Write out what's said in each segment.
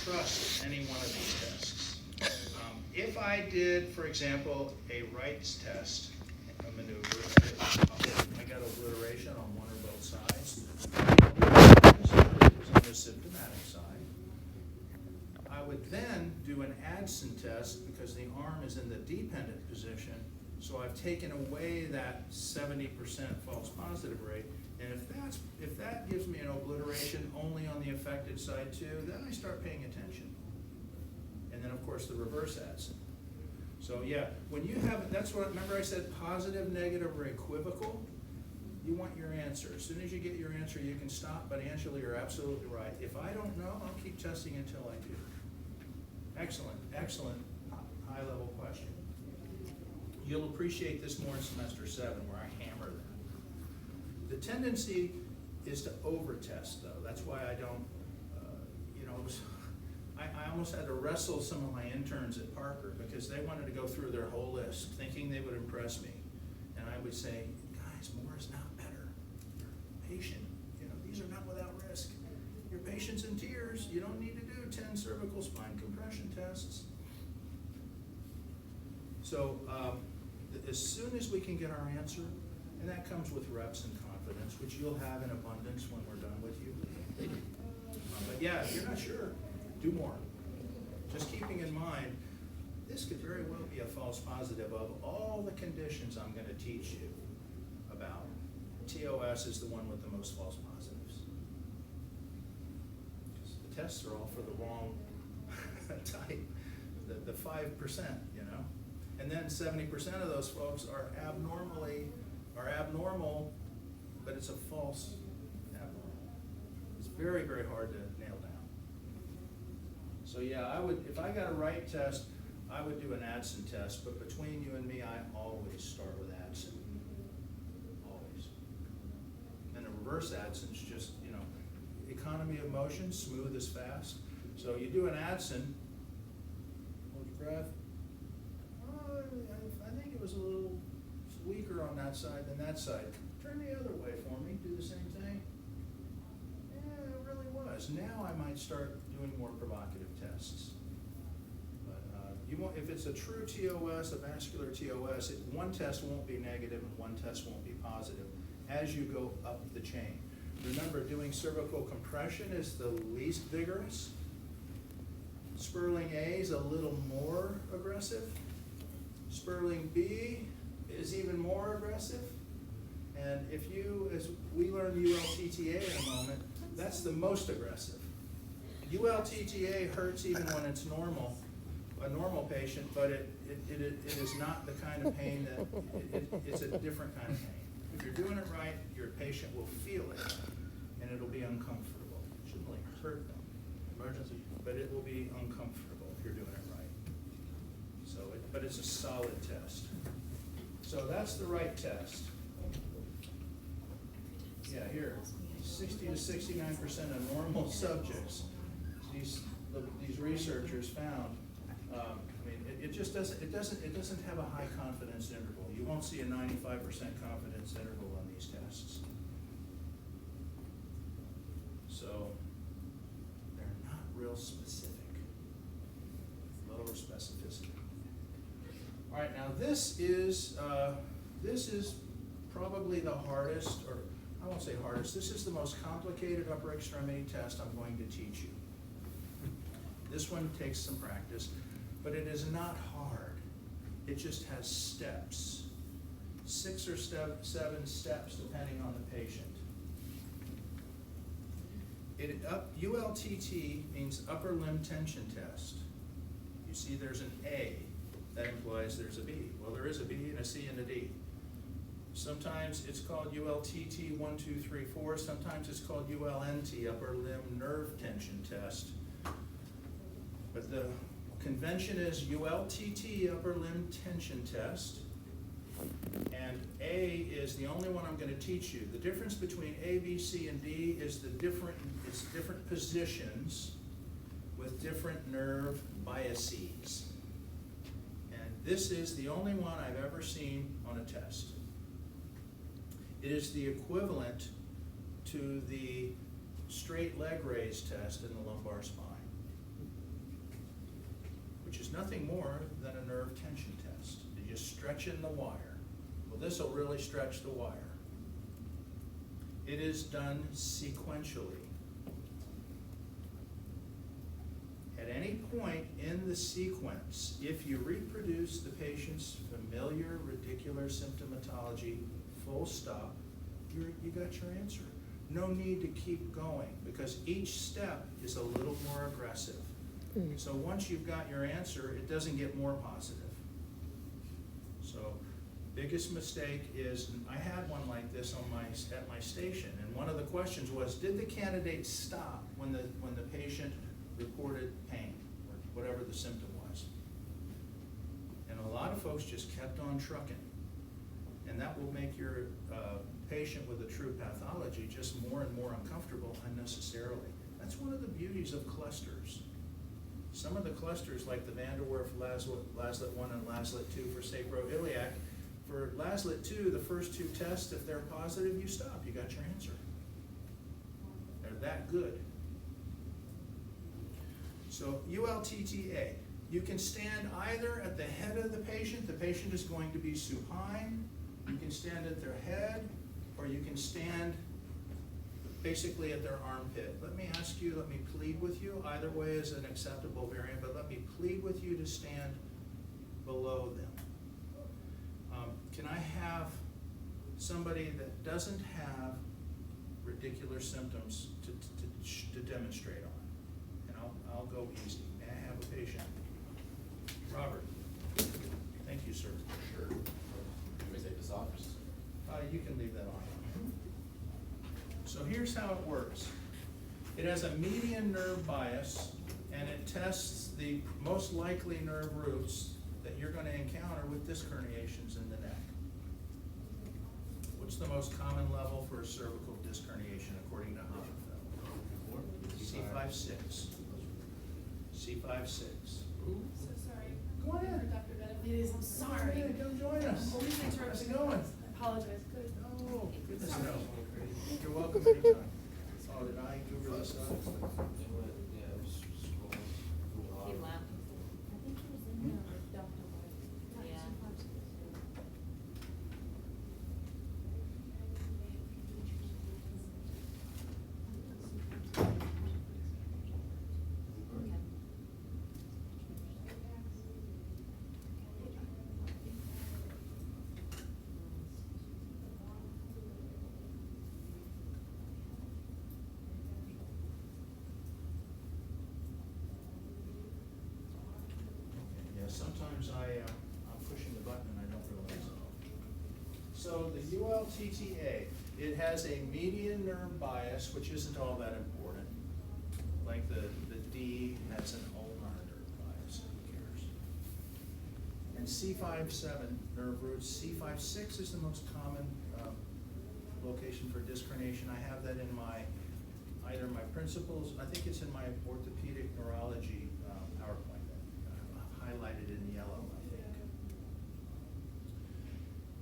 trust any one of these tests. If I did, for example, a Wright's test, a maneuver, I got obliteration on one or both sides. It was on the symptomatic side. I would then do an Adson test because the arm is in the dependent position. So I've taken away that 70% false positive rate. And if that gives me an obliteration only on the affected side too, then I start paying attention. And then of course the reverse Adson. So yeah, when you have, that's what, remember I said positive, negative, or equivocal? You want your answer. As soon as you get your answer, you can stop, but Angela, you're absolutely right. If I don't know, I'll keep testing until I do. Excellent, excellent high-level question. You'll appreciate this more in semester 7 where I hammer that. The tendency is to over-test though. That's why I don't, I almost had to wrestle some of my interns at Parker because they wanted to go through their whole list thinking they would impress me. And I would say, guys, more is not better. You're patient, these are not without risk. Your patient's in tears. You don't need to do 10 cervical spine compression tests. So as soon as we can get our answer, and that comes with reps and confidence, which you'll have in abundance when we're done with you. But yeah, if you're not sure, do more. Just keeping in mind, this could very well be a false positive of all the conditions I'm going to teach you about. TOS is the one with the most false positives. The tests are all for the wrong type, the 5%, And then 70% of those folks are abnormal, but it's a false abnormal. It's very, very hard to nail down. So yeah, if I got a Wright test, I would do an Adson test, but between you and me, I always start with Adson. Always. And a reverse Adson's just, economy of motion, smooth as fast. So you do an Adson, hold your breath. I think it was a little weaker on that side than that side. Turn the other way for me, do the same thing. Yeah, it really was. Now I might start doing more provocative tests. But you won't, if it's a true TOS, a vascular TOS, one test won't be negative and one test won't be positive as you go up the chain. Remember, doing cervical compression is the least vigorous. Sperling A is a little more aggressive. Sperling B is even more aggressive. And if you, as we learned ULTTA in a moment, that's the most aggressive. ULTTA hurts even when it's normal, a normal patient, but it is not the kind of pain that, it's a different kind of pain. If you're doing it right, your patient will feel it, and it'll be uncomfortable. It shouldn't really hurt them, emergency, but it will be uncomfortable if you're doing it right. So, but it's a solid test. So that's the right test. Yeah, here, 60 to 69% of normal subjects, these researchers found. It just doesn't have a high confidence interval. You won't see a 95% confidence interval on these tests. So they're not real specific. Lower specificity. All right, now this is probably the hardest, or I won't say hardest, this is the most complicated upper extremity test I'm going to teach you. This one takes some practice, but it is not hard. It just has steps. 6 or 7 steps depending on the patient. ULTT means upper limb tension test. You see there's an A. That implies there's a B. Well, there is a B and a C and a D. Sometimes it's called ULTT 1, 2, 3, 4. Sometimes it's called ULNT, upper limb nerve tension test. But the convention is ULTT, upper limb tension test. And A is the only one I'm going to teach you. The difference between A, B, C, and D is it's different positions with different nerve biases. And this is the only one I've ever seen on a test. It is the equivalent to the straight leg raise test in the lumbar spine. which is nothing more than a nerve tension test. You're just stretching the wire. Well, this will really stretch the wire. It is done sequentially. At any point in the sequence, if you reproduce the patient's familiar radicular symptomatology, full stop, you got your answer. No need to keep going, because each step is a little more aggressive. So once you've got your answer, it doesn't get more positive. So biggest mistake is, I had one like this at my station, and one of the questions was, did the candidate stop when the patient reported pain, or whatever the symptom was? And a lot of folks just kept on trucking. And that will make your patient with a true pathology just more and more uncomfortable unnecessarily. That's one of the beauties of clusters. Some of the clusters, like the Van der Werf Laslett 1 and Laslett 2 for sacroiliac, for Laslett 2, the first two tests, if they're positive, you stop. You got your answer. They're that good. So ULTTA, you can stand either at the head of the patient is going to be supine, you can stand at their head, or you can stand basically at their armpit. Let me plead with you, either way is an acceptable variant, but let me plead with you to stand below them. Can I have somebody that doesn't have radicular symptoms to demonstrate on? And I'll go easy. May I have a patient? Robert. Thank you, sir. Sure. Let me take this off. You can leave that on. So here's how it works. It has a median nerve bias, and it tests the most likely nerve roots that you're going to encounter with disc herniations in the neck. What's the most common level for a cervical disc herniation according to Hoffelfeld? C5-6. C5-6. So sorry. Go on in. Dr. Benavides, I'm sorry. Hey, come join us. How's it going? I apologize. Good. Oh, goodness Sorry. no. You're welcome anytime. Oh, did I Google this up? He left. I think he was in there with Dr. White. Yeah. Yeah, sometimes I'm pushing the button and I don't realize it. So the ULTTA, it has a median nerve bias, which isn't all that important. Like the D has an ulnar nerve bias, who cares? And C5-7 nerve roots, C5-6 is the most common location for disc herniation. I have that in either my principles, I think it's in my orthopedic neurology PowerPoint. Highlighted in yellow, I think.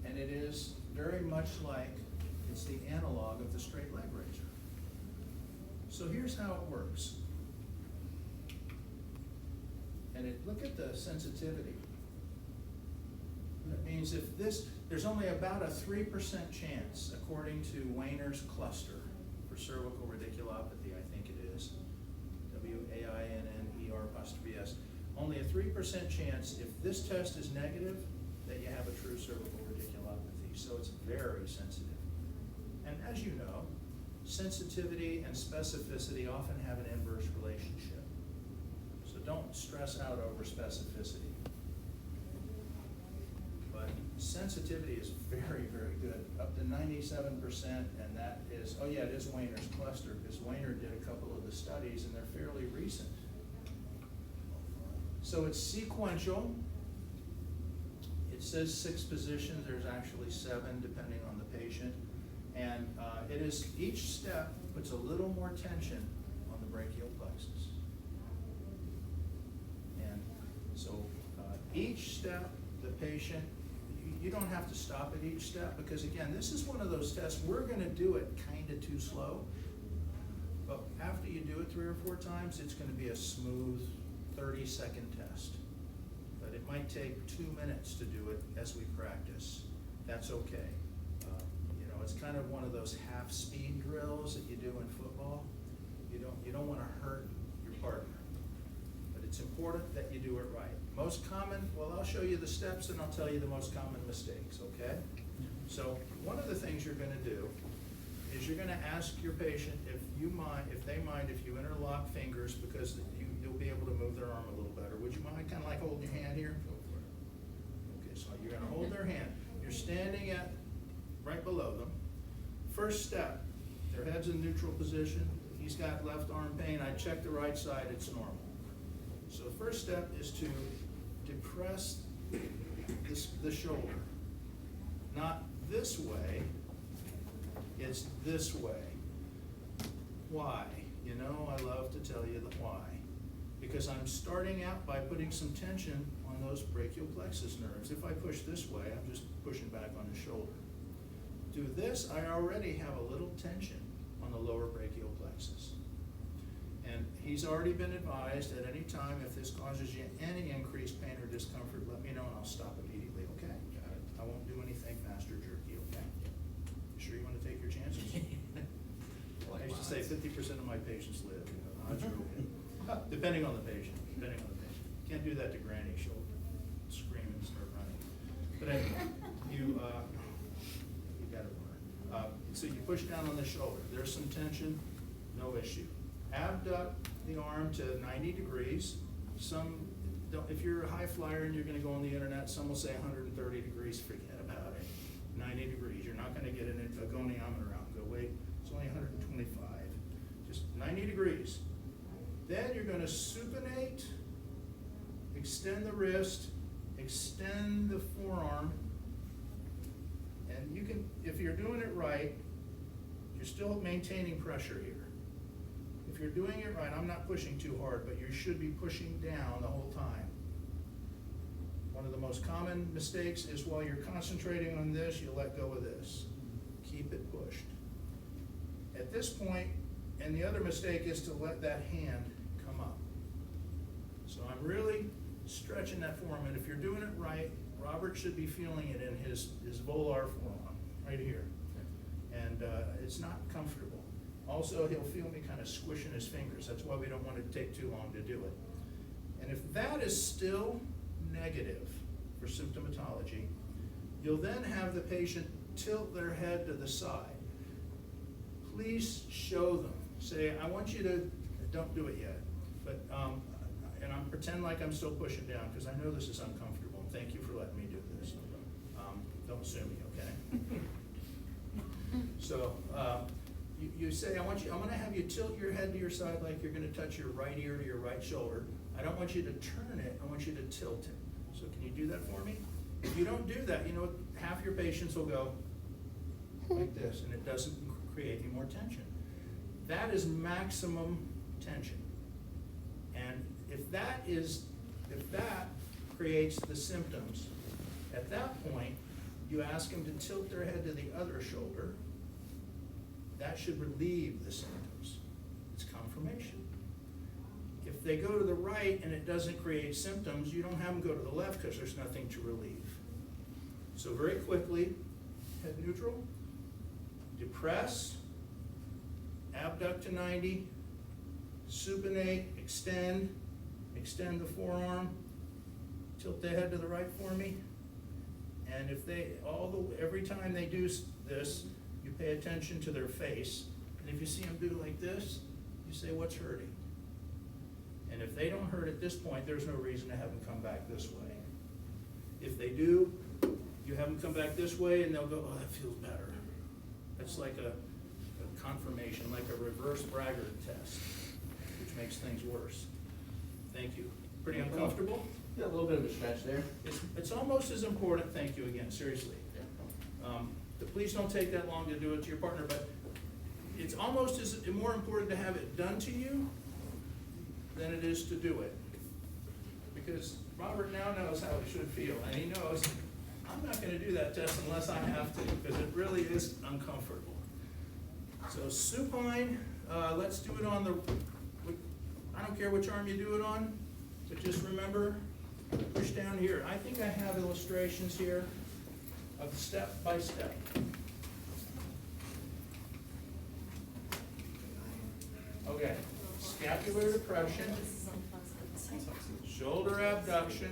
And it is very much like, it's the analog of the straight leg raiser. So here's how it works. And look at the sensitivity. That means if there's only about a 3% chance, according to Wayner's cluster for cervical radiculopathy, I think it is, WAINNER'(S). Only a 3% chance, if this test is negative, that you have a true cervical radiculopathy. So it's very sensitive. And as you know, sensitivity and specificity often have an inverse relationship. So don't stress out over specificity. But sensitivity is very, very good, up to 97%, and that is, oh yeah, it is Wayner's cluster, because Wayner did a couple of the studies, and they're fairly recent. So it's sequential. It says 6 positions, there's actually 7 depending on the patient. And it is, each step puts a little more tension on the brachial plexus. And so each step, the patient, you don't have to stop at each step, because again, this is one of those tests, we're gonna do it kinda too slow. But after you do it 3 or 4 times, it's gonna be a smooth 30-second test. but it might take 2 minutes to do it as we practice. That's okay. You know, it's kind of one of those half-speed drills that you do in football. You don't wanna hurt your partner, but it's important that you do it right. Most common, well, I'll show you the steps and I'll tell you the most common mistakes, okay? So, one of the things you're gonna do is you're gonna ask your patient if they mind if you interlock fingers, because you'll be able to move their arm a little better. Would you mind kinda like holding your hand here? Okay, so you're gonna hold their hand. You're standing at right below them. First step, their head's in neutral position. He's got left arm pain. I checked the right side, it's normal. So the first step is to depress the shoulder. Not this way, it's this way. Why? You know, I love to tell you the why. Because I'm starting out by putting some tension on those brachial plexus nerves. If I push this way, I'm just pushing back on the shoulder. Do this, I already have a little tension on the lower brachial plexus. And he's already been advised at any time, if this causes you any increased pain or discomfort, let me know and I'll stop immediately, okay? Got it. I won't do anything fast or jerky, okay? You sure you wanna take your chances? I used to say 50% of my patients live, you know, odds are okay. Depending on the patient. Can't do that to Granny, she'll scream and start running. But anyway, you gotta learn. So you push down on the shoulder, there's some tension, no issue. Abduct the arm to 90 degrees. If you're a high flyer and you're gonna go on the internet, some will say 130 degrees, forget about it. 90 degrees, you're not gonna get a goniometer out and go, wait, it's only 125. Just 90 degrees. Then you're gonna supinate, extend the wrist, extend the forearm, and you can, if you're doing it right, you're still maintaining pressure here. If you're doing it right, I'm not pushing too hard, but you should be pushing down the whole time. One of the most common mistakes is while you're concentrating on this, you let go of this. Keep it pushed. At this point, and the other mistake is to let that hand come up. So I'm really stretching that forearm, and if you're doing it right, Robert should be feeling it in his volar forearm, right here. And it's not comfortable. Also, he'll feel me kind of squishing his fingers. That's why we don't want to take too long to do it. And if that is still negative for symptomatology, you'll then have the patient tilt their head to the side. Please show them. Say, I want you to, don't do it yet, but, and I'm pretend like I'm still pushing down, because I know this is uncomfortable, and thank you for letting me do this. Don't sue me, okay? So, you say, I'm gonna have you tilt your head to your side like you're gonna touch your right ear to your right shoulder. I don't want you to turn it, I want you to tilt it. So can you do that for me? If you don't do that, you know, half your patients will go like this, and it doesn't create any more tension. That is maximum tension. And if that creates the symptoms, at that point, you ask them to tilt their head to the other shoulder. That should relieve the symptoms. It's confirmation. If they go to the right and it doesn't create symptoms, you don't have them go to the left because there's nothing to relieve. So very quickly, head neutral, depress, abduct to 90, supinate, extend the forearm, tilt the head to the right for me. And if every time they do this, you pay attention to their face. And if you see them do like this, you say, what's hurting? And if they don't hurt at this point, there's no reason to have them come back this way. If they do, you have them come back this way and they'll go, oh, that feels better. That's like a confirmation, like a reverse Braggart test, which makes things worse. Thank you. Pretty uncomfortable? Yeah, a little bit of a stretch there. It's almost as important, thank you again, seriously. Please don't take that long to do it to your partner, but it's almost as more important to have it done to you than it is to do it. Because Robert now knows how it should feel, and he knows, I'm not gonna do that test unless I have to, because it really is uncomfortable. So supine, let's do it on I don't care which arm you do it on, but just remember, Push down here. I think I have illustrations here of step by step. Okay, scapular depression, shoulder abduction,